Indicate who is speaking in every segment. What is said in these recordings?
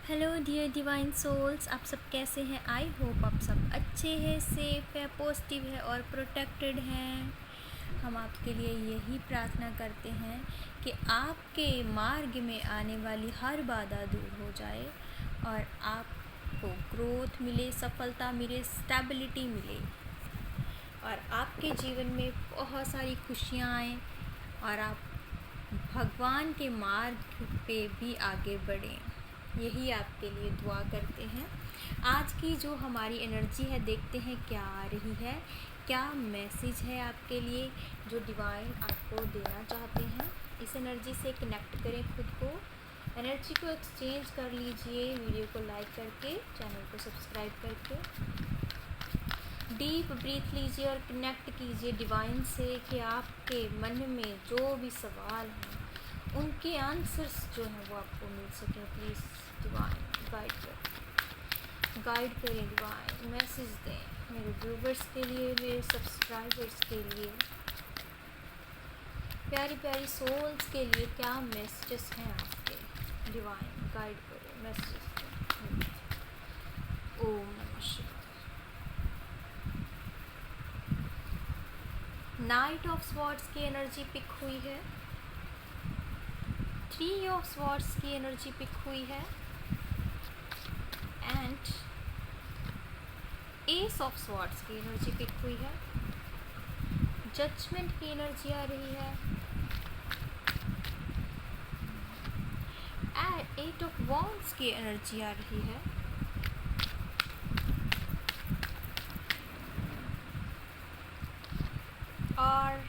Speaker 1: Hello dear divine souls, आप सब कैसे हैं? आई होप आप सब अच्छे हैं, सेफ है, पॉजिटिव है और प्रोटेक्टेड हैं। हम आपके लिए यही प्रार्थना करते हैं कि आपके मार्ग में आने वाली हर बाधा दूर हो जाए और आपको ग्रोथ मिले, सफलता मिले, स्टेबिलिटी मिले और आपके जीवन में बहुत सारी खुशियाँ आएँ और आप भगवान के मार्ग पे भी आगे बढ़ें। यही आपके लिए दुआ करते हैं। आज की जो हमारी एनर्जी है, देखते हैं क्या आ रही है, क्या मैसेज है आपके लिए जो डिवाइन आपको देना चाहते हैं। इस एनर्जी से कनेक्ट करें खुद को, एनर्जी को एक्सचेंज कर लीजिए, वीडियो को लाइक करके, चैनल को सब्सक्राइब करके। डीप ब्रीथ लीजिए और कनेक्ट कीजिए डिवाइन से कि आपके मन में जो भी सवाल हैं उनके आंसर्स जो हैं वो आपको मिल सकें। प्लीज़ डिवाइन गाइड करें, डिवाइन मैसेज दें मेरे व्यूवर्स के लिए, मेरे सब्सक्राइबर्स के लिए, प्यारी प्यारी सोल्स के लिए क्या मैसेजेस हैं आपके। डिवाइन गाइड करें, मैसेज दें। ओम नमः शिवाय। नाइट ऑफ स्वॉर्ड्स की एनर्जी पिक हुई है, 3 ऑफ स्वॉर्ड्स की एनर्जी पिक हुई है एंड एस ऑफ स्वॉर्ड्स की एनर्जी पिक हुई है। जजमेंट की एनर्जी आ रही है एंड 8 ऑफ वॉन्ड्स की एनर्जी आ रही है। और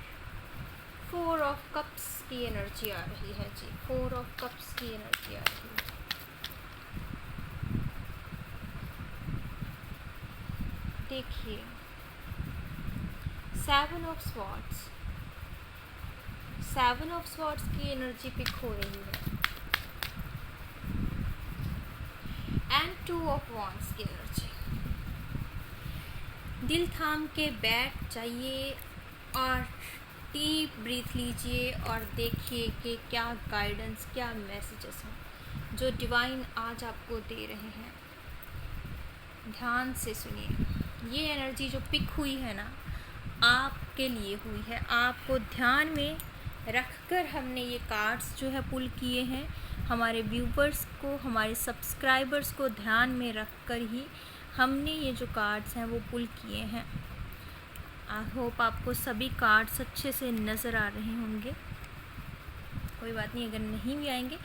Speaker 1: 4 ऑफ कप्स की एनर्जी आ रही है जी, 4 ऑफ कप्स की एनर्जी आ रही है। देखिए 7 ऑफ स्वॉर्ड्स, 7 ऑफ स्वॉर्ड्स की एनर्जी पिक हो रही है एंड 2 ऑफ वॉन्ड्स की एनर्जी। दिल थाम के बैठ जाइए और डीप ब्रीथ लीजिए और देखिए कि क्या गाइडेंस, क्या मैसेजेस हैं जो डिवाइन आज आपको दे रहे हैं। ध्यान से सुनिए, ये एनर्जी जो पिक हुई है ना, आपके लिए हुई है। आपको ध्यान में रखकर हमने ये कार्ड्स जो है पुल किए हैं। हमारे व्यूवर्स को, हमारे सब्सक्राइबर्स को ध्यान में रखकर ही हमने ये जो कार्ड्स हैं वो पुल किए हैं। आई होप आपको सभी कार्ड्स अच्छे से नज़र आ रहे होंगे। कोई बात नहीं, अगर नहीं भी आएंगे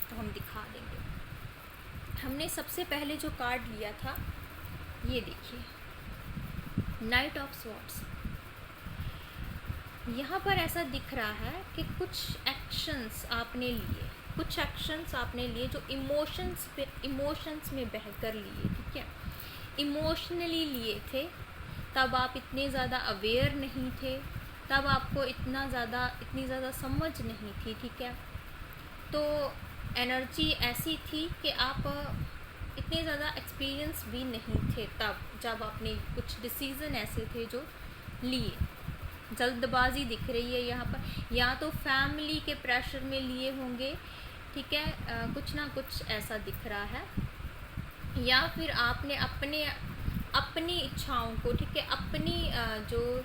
Speaker 1: तो हम दिखा देंगे। हमने सबसे पहले जो कार्ड लिया था, ये देखिए, नाइट ऑफ स्वॉर्ड्स। यहाँ पर ऐसा दिख रहा है कि कुछ एक्शंस आपने लिए, कुछ एक्शंस आपने लिए जो इमोशंस में बहकर लिए, ठीक है, इमोशनली लिए थे। तब आप इतने ज़्यादा अवेयर नहीं थे, तब आपको इतनी ज़्यादा समझ नहीं थी, ठीक है। तो एनर्जी ऐसी थी कि आप इतने ज़्यादा एक्सपीरियंस भी नहीं थे तब, जब आपने कुछ डिसीज़न ऐसे थे जो लिए। जल्दबाजी दिख रही है यहाँ पर, या तो फैमिली के प्रेशर में लिए होंगे, ठीक है, कुछ ना कुछ ऐसा दिख रहा है, या फिर आपने अपनी इच्छाओं को, ठीक है, अपनी जो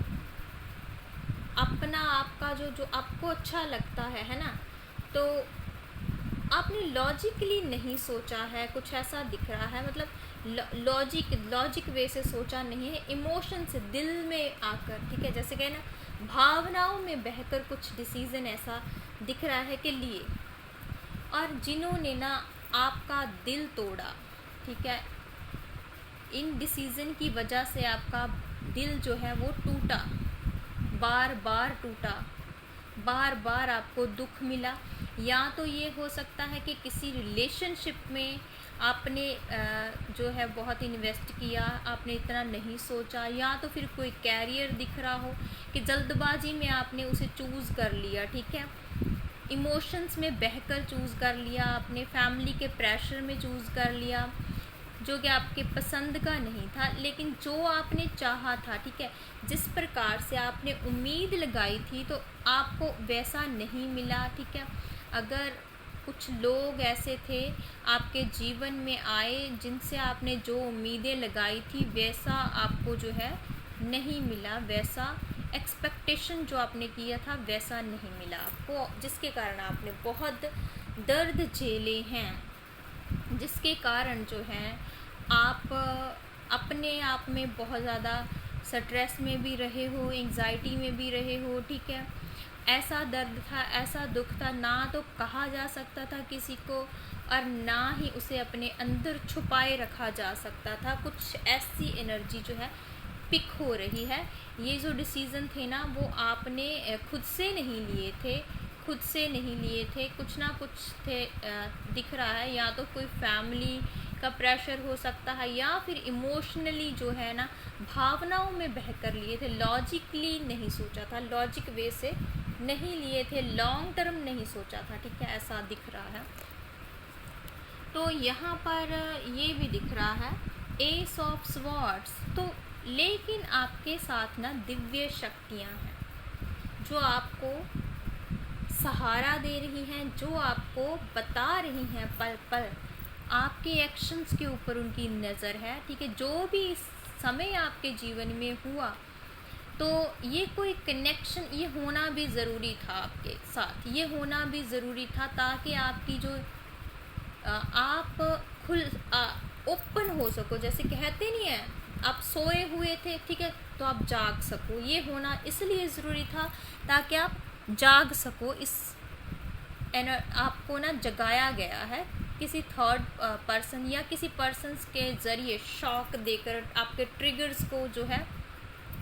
Speaker 1: अपना आपका जो आपको अच्छा लगता है ना, तो आपने लॉजिकली नहीं सोचा है, कुछ ऐसा दिख रहा है। मतलब लॉजिक वे से सोचा नहीं है, इमोशन से, दिल में आकर, ठीक है, जैसे कहे ना, भावनाओं में बहकर कुछ डिसीज़न ऐसा दिख रहा है कि लिए। और जिन्होंने ना आपका दिल तोड़ा, ठीक है, इन डिसीज़न की वजह से आपका दिल जो है वो टूटा, बार बार टूटा, बार बार आपको दुख मिला। या तो ये हो सकता है कि किसी रिलेशनशिप में आपने जो है बहुत इन्वेस्ट किया, आपने इतना नहीं सोचा, या तो फिर कोई कैरियर दिख रहा हो कि जल्दबाजी में आपने उसे चूज़ कर लिया, ठीक है, इमोशंस में बहकर चूज़ कर लिया, आपने फैमिली के प्रेशर में चूज़ कर लिया, जो कि आपके पसंद का नहीं था, लेकिन जो आपने चाहा था, ठीक है, जिस प्रकार से आपने उम्मीद लगाई थी, तो आपको वैसा नहीं मिला, ठीक है। अगर कुछ लोग ऐसे थे आपके जीवन में आए जिनसे आपने जो उम्मीदें लगाई थी वैसा आपको जो है नहीं मिला, वैसा एक्सपेक्टेशन जो आपने किया था वैसा नहीं मिला आपको, जिसके कारण आपने बहुत दर्द झेले हैं, जिसके कारण जो है आप अपने आप में बहुत ज़्यादा स्ट्रेस में भी रहे हो, एंग्जाइटी में भी रहे हो, ठीक है। ऐसा दर्द था, ऐसा दुख था, ना तो कहा जा सकता था किसी को और ना ही उसे अपने अंदर छुपाए रखा जा सकता था। कुछ ऐसी एनर्जी जो है पिक हो रही है। ये जो डिसीज़न थे ना वो आपने खुद से नहीं लिए थे, खुद से नहीं लिए थे, कुछ ना कुछ थे दिख रहा है। या तो कोई फैमिली का प्रेशर हो सकता है या फिर इमोशनली जो है ना भावनाओं में बहकर लिए थे, लॉजिकली नहीं सोचा था, लॉजिक वे से नहीं लिए थे, लॉन्ग टर्म नहीं सोचा था, ठीक है, ऐसा दिख रहा है। तो यहाँ पर ये भी दिख रहा है एस ऑफ स्वॉर्ड्स। तो लेकिन आपके साथ ना दिव्य शक्तियाँ हैं जो आपको सहारा दे रही हैं, जो आपको बता रही हैं पल पल, आपके एक्शंस के ऊपर उनकी नज़र है, ठीक है। जो भी समय आपके जीवन में हुआ तो ये कोई कनेक्शन, ये होना भी ज़रूरी था आपके साथ, ये होना भी ज़रूरी था ताकि आपकी जो आप खुल ओपन हो सको। जैसे कहते नहीं है आप सोए हुए थे, ठीक है, तो आप जाग सको, ये होना इसलिए ज़रूरी था ताकि आप जाग सको। आपको ना जगाया गया है किसी थर्ड पर्सन या किसी पर्सन्स के ज़रिए, शॉक देकर, आपके ट्रिगर्स को जो है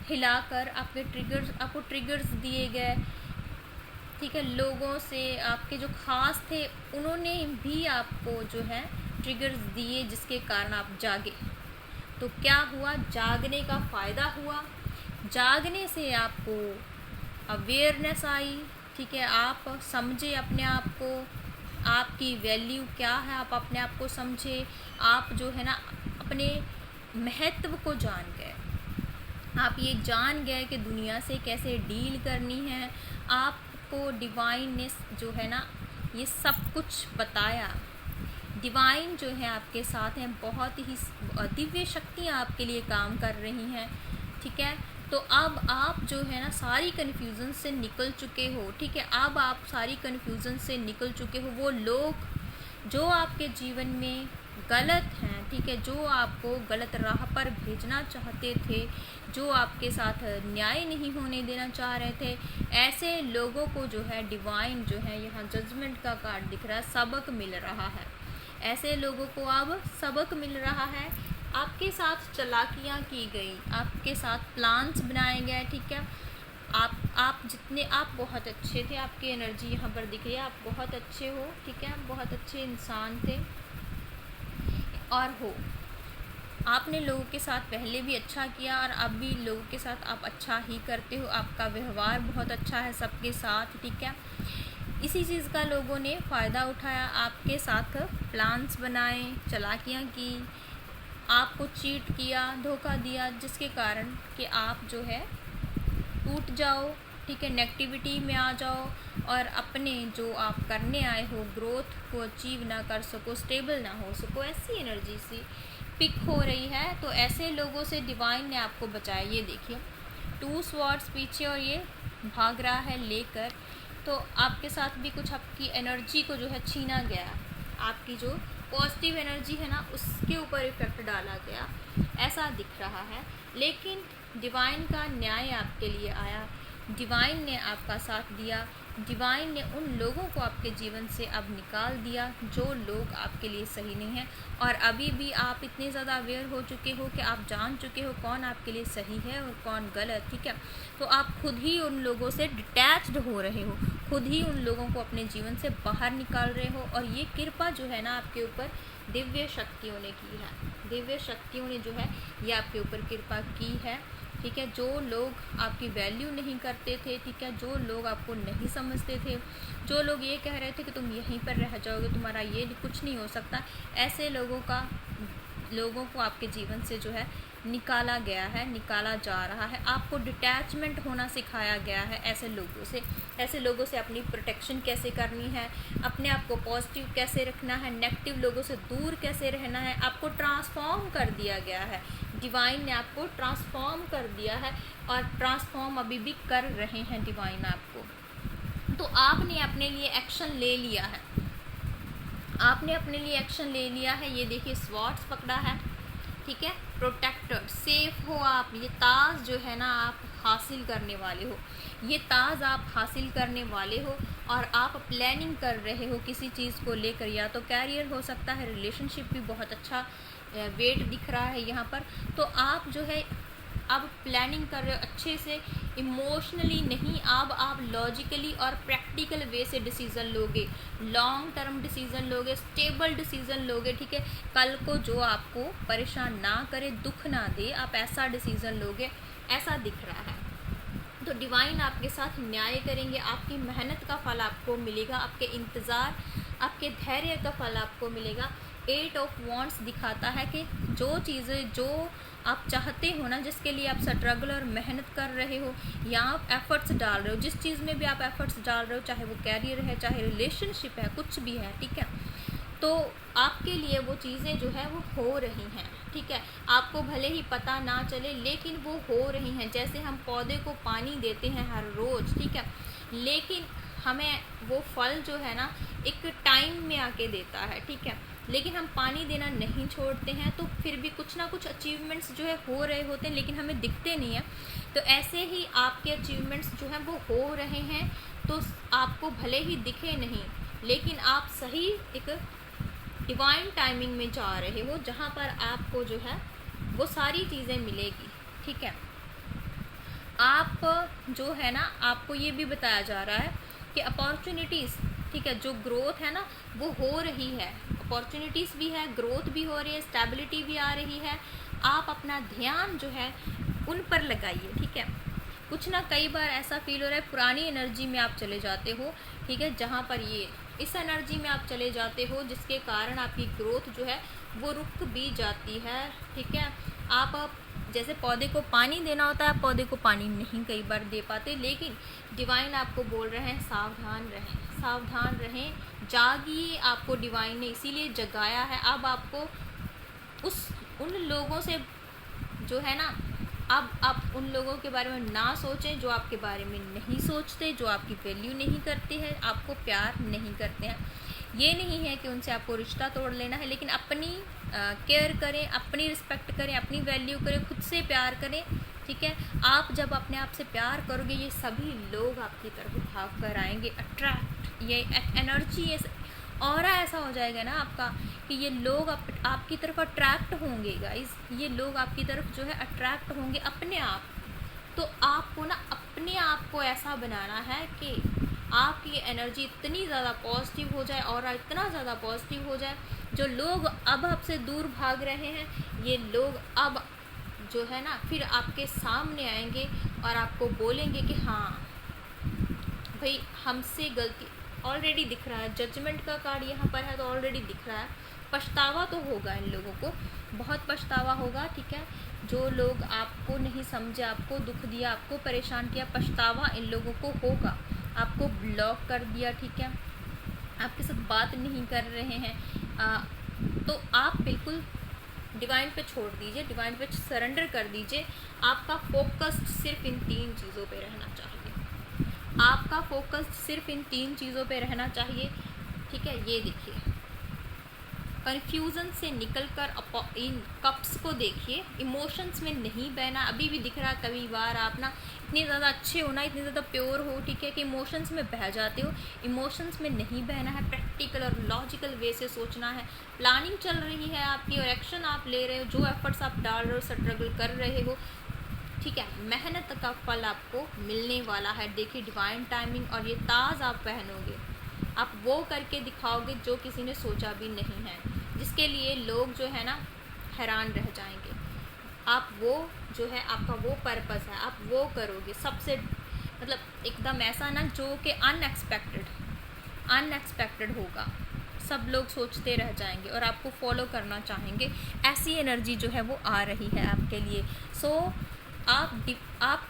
Speaker 1: हिलाकर, आपको ट्रिगर्स दिए गए, ठीक है। लोगों से आपके जो ख़ास थे उन्होंने भी आपको जो है ट्रिगर्स दिए जिसके कारण आप जागे। तो क्या हुआ, जागने का फ़ायदा हुआ, जागने से आपको अवेयरनेस आई, ठीक है, आप समझे अपने आप को, आपकी वैल्यू क्या है, आप अपने आप को समझे, आप जो है ना अपने महत्व को जान गए, आप ये जान गए कि दुनिया से कैसे डील करनी है। आपको डिवाइन ने जो है ना ये सब कुछ बताया, डिवाइन जो है आपके साथ हैं, बहुत ही दिव्य शक्तियाँ आपके लिए काम कर रही हैं, ठीक है। तो अब आप जो है ना सारी कन्फ्यूज़न से निकल चुके हो, ठीक है, अब आप सारी कन्फ्यूज़न से निकल चुके हो। वो लोग जो आपके जीवन में गलत हैं, ठीक है, जो आपको गलत राह पर भेजना चाहते थे, जो आपके साथ न्याय नहीं होने देना चाह रहे थे, ऐसे लोगों को जो है डिवाइन जो है, यहाँ जजमेंट का कार्ड दिख रहा है, सबक मिल रहा है। ऐसे लोगों को अब सबक मिल रहा है, आपके साथ चालाकियाँ की गई, आपके साथ प्लान्स बनाए गए, ठीक है। आप जितने, आप बहुत अच्छे थे, आपकी एनर्जी यहाँ पर दिख रही है, आप बहुत अच्छे हो, ठीक है, बहुत अच्छे इंसान थे और हो। आपने लोगों के साथ पहले भी अच्छा किया और अब भी लोगों के साथ आप अच्छा ही करते हो, आपका व्यवहार बहुत अच्छा है सबके साथ, ठीक है। इसी चीज़ का लोगों ने फ़ायदा उठाया, आपके साथ प्लान्स बनाए, चालाकियाँ की, आपको चीट किया, धोखा दिया, जिसके कारण कि आप जो है टूट जाओ, ठीक है, नेगेटिविटी में आ जाओ और अपने जो आप करने आए हो ग्रोथ को अचीव ना कर सको, स्टेबल ना हो सको, ऐसी एनर्जी सी पिक हो रही है। तो ऐसे लोगों से डिवाइन ने आपको बचाया। ये देखिए 2 स्वॉर्ड्स पीछे और ये भाग रहा है लेकर। तो आपके साथ भी कुछ आपकी एनर्जी को जो है छीना गया, आपकी जो पॉजिटिव एनर्जी है ना उसके ऊपर इफेक्ट डाला गया, ऐसा दिख रहा है। लेकिन डिवाइन का न्याय आपके लिए आया, डिवाइन ने आपका साथ दिया, डिवाइन ने उन लोगों को आपके जीवन से अब निकाल दिया जो लोग आपके लिए सही नहीं हैं। और अभी भी आप इतने ज़्यादा अवेयर हो चुके हो कि आप जान चुके हो कौन आपके लिए सही है और कौन गलत, ठीक है। तो आप खुद ही उन लोगों से डिटैच्ड हो रहे हो, खुद ही उन लोगों को अपने जीवन से बाहर निकाल रहे हो। और ये कृपा जो है ना आपके ऊपर दिव्य शक्तियों ने की है, दिव्य शक्तियों ने जो है ये आपके ऊपर कृपा की है, ठीक है। जो लोग आपकी वैल्यू नहीं करते थे, ठीक है, जो लोग आपको नहीं समझते थे, जो लोग ये कह रहे थे कि तुम यहीं पर रह जाओगे, तुम्हारा ये कुछ नहीं हो सकता, ऐसे लोगों को आपके जीवन से जो है निकाला गया है, निकाला जा रहा है। आपको डिटैचमेंट होना सिखाया गया है ऐसे लोगों से। ऐसे लोगों से अपनी प्रोटेक्शन कैसे करनी है, अपने आप को पॉजिटिव कैसे रखना है, नेगेटिव लोगों से दूर कैसे रहना है। आपको ट्रांसफॉर्म कर दिया गया है, डिवाइन ने आपको ट्रांसफॉर्म कर दिया है और ट्रांसफॉर्म अभी भी कर रहे हैं डिवाइन आपको। तो आपने अपने लिए एक्शन ले लिया है, आपने अपने लिए एक्शन ले लिया है। ये देखिए स्वॉर्ड्स पकड़ा है, ठीक है, प्रोटेक्टर, सेफ हो आप। ये ताज जो है ना आप हासिल करने वाले हो, ये ताज आप हासिल करने वाले हो और आप प्लानिंग कर रहे हो किसी चीज़ को लेकर, या तो कैरियर हो सकता है, रिलेशनशिप भी बहुत अच्छा वेट दिख रहा है यहाँ पर। तो आप जो है अब प्लानिंग कर रहे हो अच्छे से, इमोशनली नहीं, अब आप लॉजिकली और प्रैक्टिकल वे से डिसीज़न लोगे, लॉन्ग टर्म डिसीज़न लोगे, स्टेबल डिसीज़न लोगे, ठीक है। कल को जो आपको परेशान ना करे, दुख ना दे, आप ऐसा डिसीज़न लोगे, ऐसा दिख रहा है। तो डिवाइन आपके साथ न्याय करेंगे, आपकी मेहनत का फल आपको मिलेगा, आपके इंतज़ार, आपके धैर्य का फल आपको मिलेगा। 8 ऑफ वॉन्ड्स दिखाता है कि जो चीज़ें जो आप चाहते हो ना, जिसके लिए आप स्ट्रगल और मेहनत कर रहे हो, या आप एफर्ट्स डाल रहे हो, जिस चीज़ में भी आप एफर्ट्स डाल रहे हो, चाहे वो कैरियर है, चाहे रिलेशनशिप है, कुछ भी है, ठीक है, तो आपके लिए वो चीज़ें जो है वो हो रही हैं, ठीक है। आपको भले ही पता ना चले लेकिन वो हो रही हैं। जैसे हम पौधे को पानी देते हैं हर रोज़, ठीक है, लेकिन हमें वो फल जो है ना एक टाइम में आके देता है, ठीक है, लेकिन हम पानी देना नहीं छोड़ते हैं तो फिर भी कुछ ना कुछ अचीवमेंट्स जो है हो रहे होते हैं, लेकिन हमें दिखते नहीं हैं। तो ऐसे ही आपके अचीवमेंट्स जो हैं वो हो रहे हैं, तो आपको भले ही दिखे नहीं, लेकिन आप सही एक डिवाइन टाइमिंग में जा रहे हो, जहाँ पर आपको जो है वो सारी चीज़ें मिलेगी, ठीक है। आप जो है ना, आपको ये भी बताया जा रहा है कि अपॉर्चुनिटीज़, ठीक है, जो ग्रोथ है ना वो हो रही है, अपॉर्चुनिटीज़ भी है, ग्रोथ भी हो रही है, स्टेबिलिटी भी आ रही है। आप अपना ध्यान जो है उन पर लगाइए, ठीक है। कुछ ना कई बार ऐसा फील हो रहा है पुरानी एनर्जी में आप चले जाते हो, ठीक है, जहाँ पर ये इस एनर्जी में आप चले जाते हो जिसके कारण आपकी ग्रोथ जो है वो रुक भी जाती है, ठीक है। आप जैसे पौधे को पानी देना होता है, पौधे को पानी नहीं कई बार दे पाते, लेकिन डिवाइन आपको बोल रहे हैं सावधान रहें, सावधान रहें, जागिए। आपको डिवाइन ने इसीलिए जगाया है। अब आपको उन लोगों से जो है ना, अब आप उन लोगों के बारे में ना सोचें जो आपके बारे में नहीं सोचते, जो आपकी वैल्यू नहीं करते हैं, आपको प्यार नहीं करते हैं। ये नहीं है कि उनसे आपको रिश्ता तोड़ लेना है, लेकिन अपनी केयर करें, अपनी रिस्पेक्ट करें, अपनी वैल्यू करें, खुद से प्यार करें, ठीक है। आप जब अपने आप से प्यार करोगे, ये सभी लोग आपकी तरफ भाग कर आएंगे, अट्रैक्ट, ये एनर्जी, ये ऑरा ऐसा हो जाएगा ना आपका कि ये लोग आपकी तरफ अट्रैक्ट होंगे गाइस, ये लोग आपकी तरफ जो है अट्रैक्ट होंगे अपने आप। तो आपको ना अपने आप को ऐसा बनाना है कि आपकी एनर्जी इतनी ज़्यादा पॉजिटिव हो जाए और इतना ज़्यादा पॉजिटिव हो जाए, जो लोग अब आपसे दूर भाग रहे हैं, ये लोग अब जो है ना फिर आपके सामने आएंगे और आपको बोलेंगे कि हाँ भाई हमसे गलती, ऑलरेडी दिख रहा है, जजमेंट का कार्ड यहाँ पर है तो ऑलरेडी दिख रहा है। पछतावा तो होगा, इन लोगों को बहुत पछतावा होगा, ठीक है। जो लोग आपको नहीं समझे, आपको दुख दिया, आपको परेशान किया, पछतावा इन लोगों को होगा। आपको ब्लॉक कर दिया, ठीक है, आपके साथ बात नहीं कर रहे हैं, तो आप बिल्कुल डिवाइन पे छोड़ दीजिए, डिवाइन पे सरेंडर कर दीजिए। आपका फोकस सिर्फ इन 3 चीज़ों पे रहना चाहिए, आपका फोकस सिर्फ इन 3 चीज़ों पे रहना चाहिए, ठीक है। ये देखिए, कन्फ्यूज़न से निकलकर इन कप्स को देखिए, इमोशंस में नहीं बहना। अभी भी दिख रहा है कभी बार आप ना इतने ज़्यादा अच्छे हो ना, इतने ज़्यादा प्योर हो, ठीक है, कि इमोशंस में बह जाते हो। इमोशंस में नहीं बहना है, प्रैक्टिकल और लॉजिकल वे से सोचना है। प्लानिंग चल रही है आपकी और एक्शन आप ले रहे हो, जो एफर्ट्स आप डाल रहे हो, स्ट्रगल कर रहे हो, ठीक है, मेहनत का फल आपको मिलने वाला है। देखिए डिवाइन टाइमिंग, और ये ताज आप पहनोगे, आप वो करके दिखाओगे जो किसी ने सोचा भी नहीं है, जिसके लिए लोग जो है ना हैरान रह जाएंगे। आप वो जो है आपका वो पर्पस है, आप वो करोगे सबसे, मतलब एकदम ऐसा ना जो कि अनएक्सपेक्टेड होगा, सब लोग सोचते रह जाएंगे और आपको फॉलो करना चाहेंगे। ऐसी एनर्जी जो है वो आ रही है आपके लिए। सो आप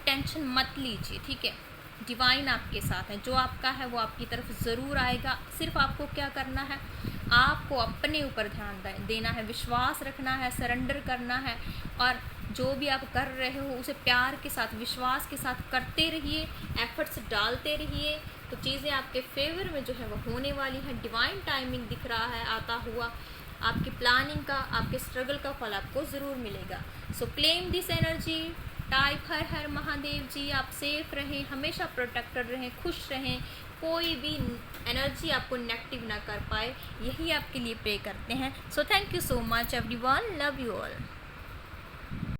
Speaker 1: टेंशन मत लीजिए, ठीक है। डिवाइन आपके साथ है, जो आपका है वो आपकी तरफ ज़रूर आएगा। सिर्फ आपको क्या करना है, आपको अपने ऊपर ध्यान देना है, विश्वास रखना है, सरेंडर करना है, और जो भी आप कर रहे हो उसे प्यार के साथ, विश्वास के साथ करते रहिए, एफर्ट्स डालते रहिए, तो चीज़ें आपके फेवर में जो है वो होने वाली है। डिवाइन टाइमिंग दिख रहा है आता हुआ, आपकी प्लानिंग का, आपके स्ट्रगल का फल आपको ज़रूर मिलेगा। So claim this energy, type Har Har Mahadev ji. आप सेफ रहें, हमेशा प्रोटेक्टेड रहें, खुश रहें, कोई भी एनर्जी आपको नेगेटिव ना कर पाए, यही आपके लिए प्रे करते हैं। So thank you so much everyone, love you all.